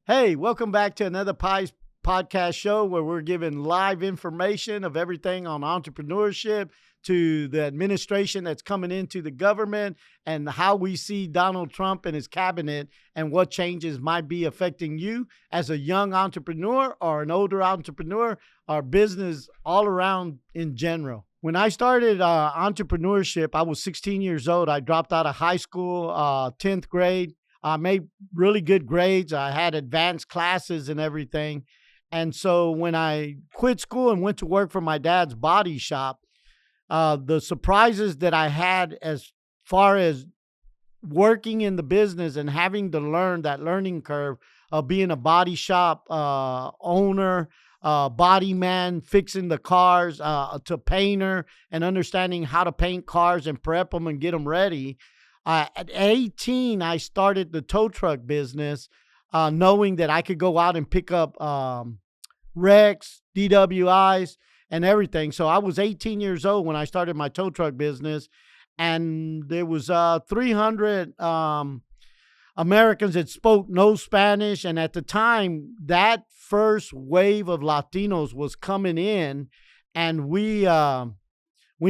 Hey, welcome back to another Pies podcast show where we're giving live information of everything on entrepreneurship to the administration that's coming into the government and how we see Donald Trump and his cabinet and what changes might be affecting you as a young entrepreneur or an older entrepreneur or business all around in general. When I started entrepreneurship, I was 16 years old. I dropped out of high school, 10th grade. I made really good grades. I had advanced classes and everything. And so when I quit school and went to work for my dad's body shop, the surprises that I had as far as working in the business and having to learn that learning curve of being a body shop owner, body man, fixing the cars, to painter, and understanding how to paint cars and prep them and get them ready. At 18, I started the tow truck business, knowing that I could go out and pick up wrecks, DWIs, and everything. So I was 18 years old when I started my tow truck business, and there was 300 Americans that spoke no Spanish. And at the time, that first wave of Latinos was coming in, and we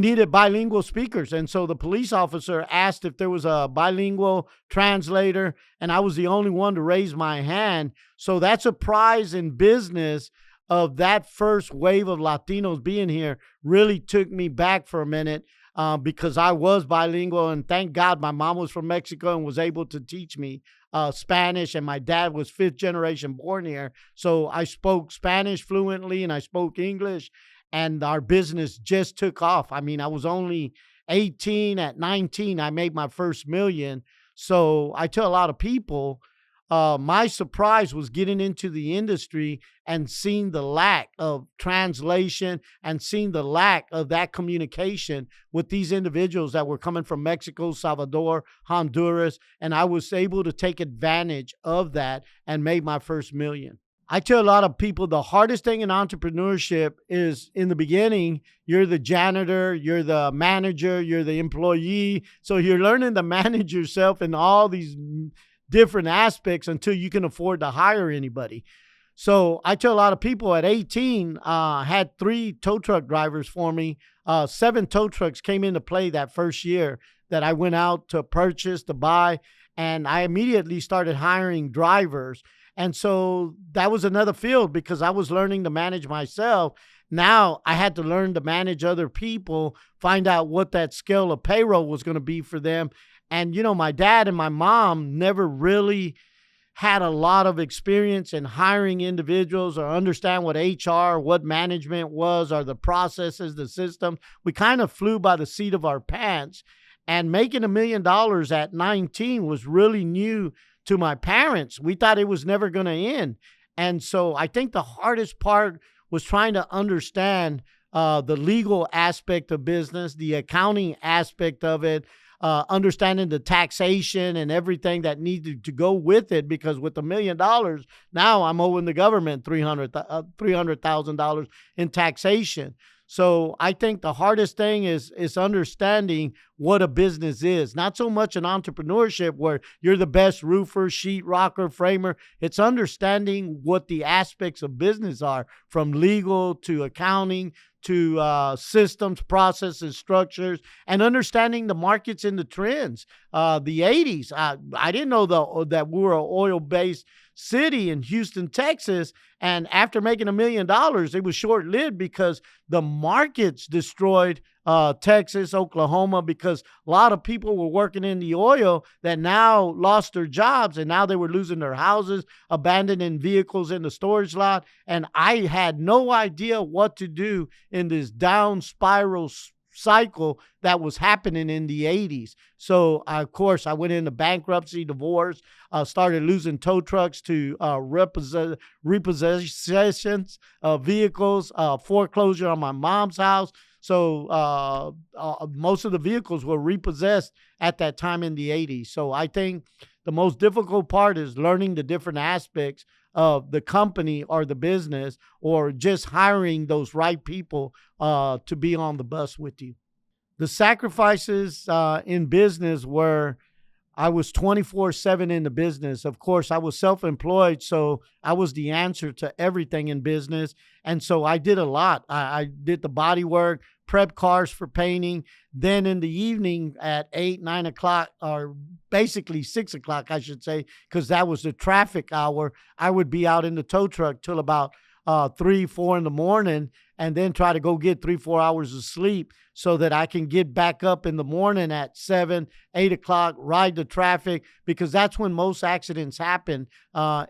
needed bilingual speakers. And so the police officer asked if there was a bilingual translator, and I was the only one to raise my hand. So that surprise in business of that first wave of Latinos being here really took me back for a minute, because I was bilingual, and thank God my mom was from Mexico and was able to teach me Spanish, and my dad was fifth generation born here. So I spoke Spanish fluently and I spoke English, and our business just took off. I mean, I was only 18. At 19, I made my first million. So I tell a lot of people, my surprise was getting into the industry and seeing the lack of translation and seeing the lack of that communication with these individuals that were coming from Mexico, Salvador, Honduras. And I was able to take advantage of that and made my first million. I tell a lot of people the hardest thing in entrepreneurship is in the beginning, you're the janitor, you're the manager, you're the employee. So you're learning to manage yourself in all these different aspects until you can afford to hire anybody. So I tell a lot of people at 18, had 3 tow truck drivers for me. 7 tow trucks came into play that first year that I went out to purchase, to buy, and I immediately started hiring drivers. And so that was another field because I was learning to manage myself. Now I had to learn to manage other people, find out what that scale of payroll was going to be for them. And, my dad and my mom never really had a lot of experience in hiring individuals or understand what HR, what management was, or the processes, the system. We kind of flew by the seat of our pants, and making $1 million at 19 was really new to my parents. We thought it was never going to end. And so I think the hardest part was trying to understand the legal aspect of business, the accounting aspect of it, understanding the taxation and everything that needed to go with it, because with $1 million, now I'm owing the government $300,000 in taxation. So I think the hardest thing is understanding what a business is. Not so much an entrepreneurship where you're the best roofer, sheet rocker, framer. It's understanding what the aspects of business are, from legal to accounting to systems, processes, structures, and understanding the markets and the trends. The 80s, I didn't know that we were an oil-based city in Houston, Texas. And after making $1 million, it was short-lived because the markets destroyed Texas, Oklahoma, because a lot of people were working in the oil that now lost their jobs, and now they were losing their houses, abandoning vehicles in the storage lot. And I had no idea what to do in this down spiral cycle that was happening in the 80s. So, of course, I went into bankruptcy, divorce, started losing tow trucks to repossessions of vehicles, foreclosure on my mom's house. So most of the vehicles were repossessed at that time in the 80s. So I think the most difficult part is learning the different aspects of the company or the business, or just hiring those right people to be on the bus with you. The sacrifices in business were I was 24/7 in the business. Of course, I was self-employed, so I was the answer to everything in business. And so I did a lot. I did the body work, prep cars for painting. Then in the evening at 8, 9 o'clock, or basically 6 o'clock, I should say, because that was the traffic hour, I would be out in the tow truck till about 3, 4 in the morning, and then try to go get 3, 4 hours of sleep so that I can get back up in the morning at 7, 8 o'clock, ride the traffic, because that's when most accidents happen,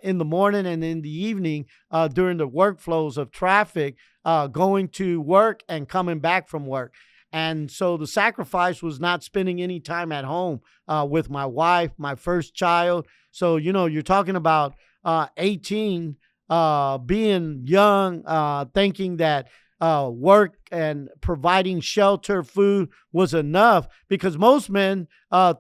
in the morning and in the evening, during the workflows of traffic, going to work and coming back from work. And so the sacrifice was not spending any time at home with my wife, my first child. So, you're talking about 18, being young, thinking that work and providing shelter, food was enough, because most men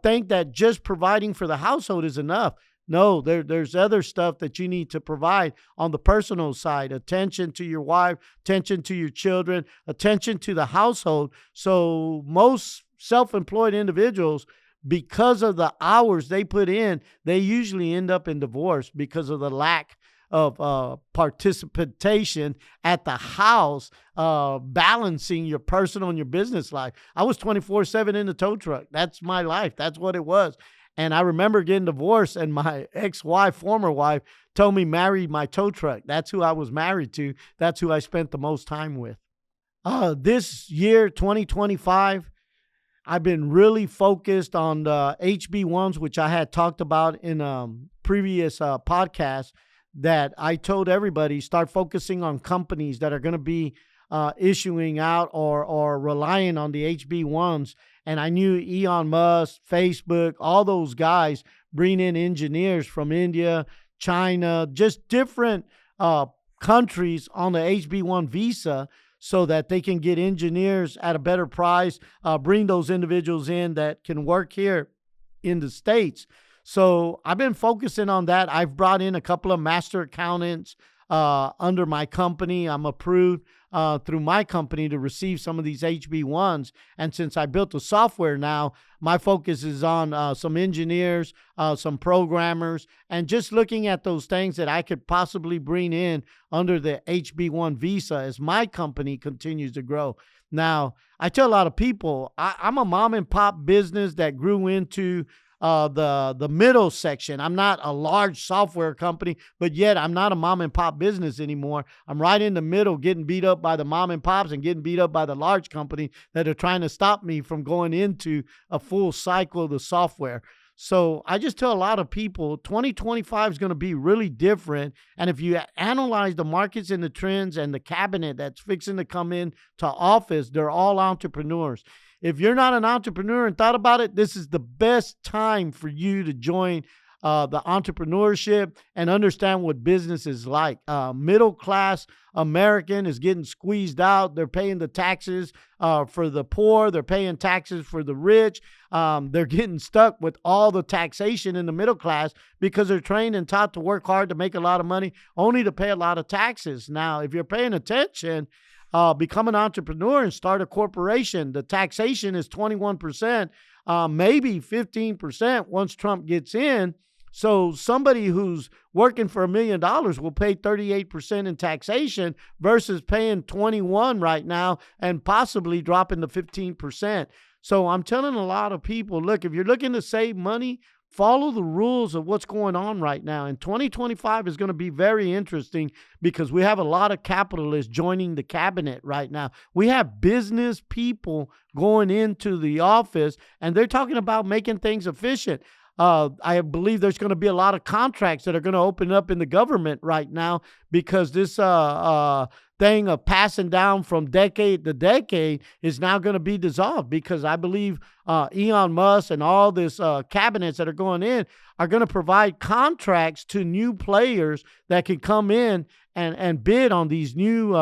think that just providing for the household is enough. No, there's other stuff that you need to provide on the personal side: attention to your wife, attention to your children, attention to the household. So most self-employed individuals, because of the hours they put in, they usually end up in divorce because of the lack of participation at the house, balancing your personal and your business life. I was 24/7 in the tow truck. That's my life. That's what it was. And I remember getting divorced, and my ex-wife, former wife, told me marry my tow truck. That's who I was married to. That's who I spent the most time with. This year, 2025, I've been really focused on the HB1s, which I had talked about in previous podcasts, that I told everybody start focusing on companies that are going to be issuing out or relying on the HB1s. And I knew Elon Musk, Facebook, all those guys bring in engineers from India, China, just different countries on the HB1 visa, so that they can get engineers at a better price, bring those individuals in that can work here in the States. So I've been focusing on that. I've brought in a couple of master accountants under my company. I'm approved through my company to receive some of these HB1s. And since I built the software now, my focus is on some engineers, some programmers, and just looking at those things that I could possibly bring in under the HB1 visa as my company continues to grow. Now, I tell a lot of people, I'm a mom and pop business that grew into the middle section. I'm not a large software company, but yet I'm not a mom and pop business anymore. I'm right in the middle, getting beat up by the mom and pops and getting beat up by the large company that are trying to stop me from going into a full cycle of the software. So I just tell a lot of people 2025 is going to be really different. And if you analyze the markets and the trends and the cabinet that's fixing to come in to office, they're all entrepreneurs. If you're not an entrepreneur and thought about it, this is the best time for you to join the entrepreneurship and understand what business is like. Middle-class American is getting squeezed out. They're paying the taxes for the poor. They're paying taxes for the rich. They're getting stuck with all the taxation in the middle class because they're trained and taught to work hard to make a lot of money, only to pay a lot of taxes. Now, if you're paying attention, become an entrepreneur and start a corporation. The taxation is 21%, maybe 15% once Trump gets in. So somebody who's working for $1 million will pay 38% in taxation versus paying 21 right now and possibly dropping to 15%. So I'm telling a lot of people, look, if you're looking to save money, follow the rules of what's going on right now. And 2025 is going to be very interesting because we have a lot of capitalists joining the cabinet right now. We have business people going into the office, and they're talking about making things efficient. I believe there's going to be a lot of contracts that are going to open up in the government right now because this thing of passing down from decade to decade is now going to be dissolved, because I believe Elon Musk and all this cabinets that are going in are going to provide contracts to new players that can come in and bid on these new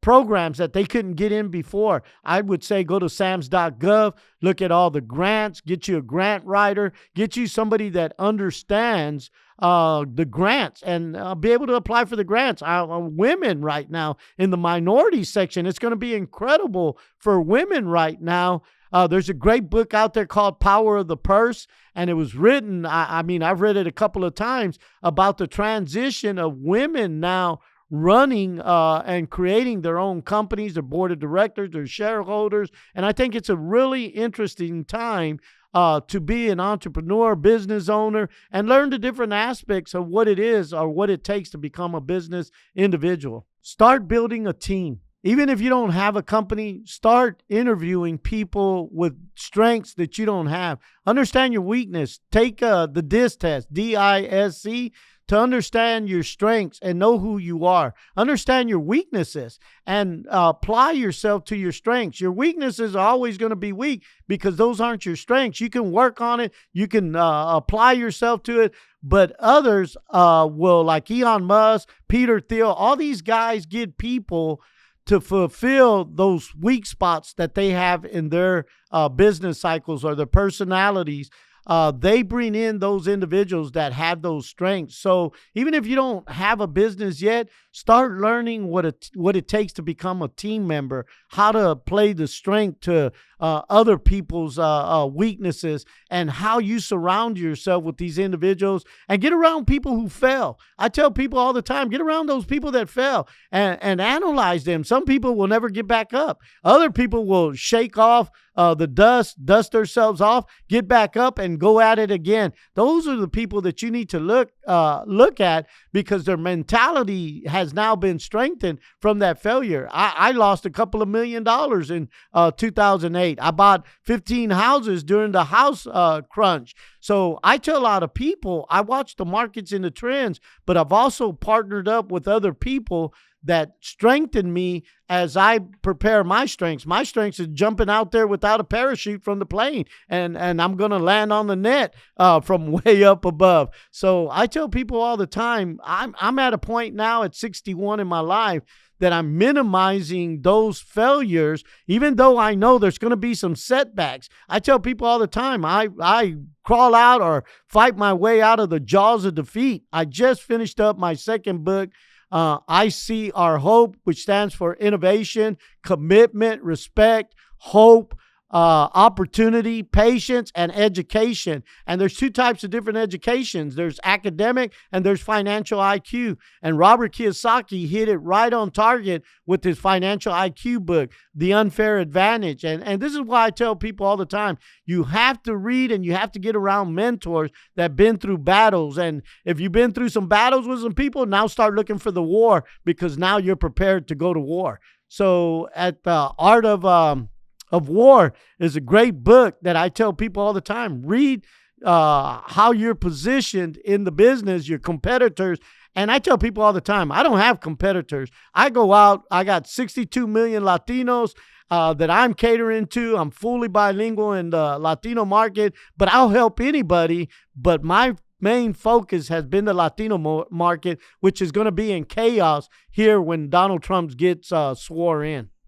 programs that they couldn't get in before. I would say go to SAMS.gov, look at all the grants, get you a grant writer, get you somebody that understands the grants and be able to apply for the grants. Women right now in the minority section, it's going to be incredible for women right now. There's a great book out there called Power of the Purse, and it was written, I mean, I've read it a couple of times, about the transition of women now running and creating their own companies, their board of directors, their shareholders. And I think it's a really interesting time to be an entrepreneur, business owner, and learn the different aspects of what it is or what it takes to become a business individual. Start building a team. Even if you don't have a company, start interviewing people with strengths that you don't have. Understand your weakness. Take the DISC test, DISC, to understand your strengths and know who you are. Understand your weaknesses and apply yourself to your strengths. Your weaknesses are always going to be weak because those aren't your strengths. You can work on it. You can apply yourself to it. But others will, like Elon Musk, Peter Thiel, all these guys get people to fulfill those weak spots that they have in their business cycles or their personalities. They bring in those individuals that have those strengths. So even if you don't have a business yet, start learning what it takes to become a team member, how to play the strength to other people's weaknesses, and how you surround yourself with these individuals and get around people who fail. I tell people all the time, get around those people that fail and analyze them. Some people will never get back up. Other people will shake off the dust themselves off, get back up, and go at it again. Those are the people that you need to look at, because their mentality has now been strengthened from that failure. I lost a couple of $1 million in 2008. I bought 15 houses during the house crunch. So I tell a lot of people, I watch the markets and the trends, but I've also partnered up with other people that strengthen me as I prepare my strengths. My strengths is jumping out there without a parachute from the plane, and I'm going to land on the net from way up above. So I tell people all the time, I'm at a point now at 61 in my life that I'm minimizing those failures, even though I know there's going to be some setbacks. I tell people all the time, I crawl out or fight my way out of the jaws of defeat. I just finished up my second book, I See Our Hope, which stands for innovation, commitment, respect, hope, opportunity, patience, and education. And there's two types of different educations. There's academic and there's financial IQ. And Robert Kiyosaki hit it right on target with his financial IQ book, The Unfair Advantage. And this is why I tell people all the time, you have to read and you have to get around mentors that have been through battles. And if you've been through some battles with some people, now start looking for the war, because now you're prepared to go to war. So at the Art of War is a great book that I tell people all the time. Read how you're positioned in the business, your competitors. And I tell people all the time, I don't have competitors. I go out, I got 62 million Latinos that I'm catering to. I'm fully bilingual in the Latino market, but I'll help anybody. But my main focus has been the Latino market, which is going to be in chaos here when Donald Trump gets sworn in.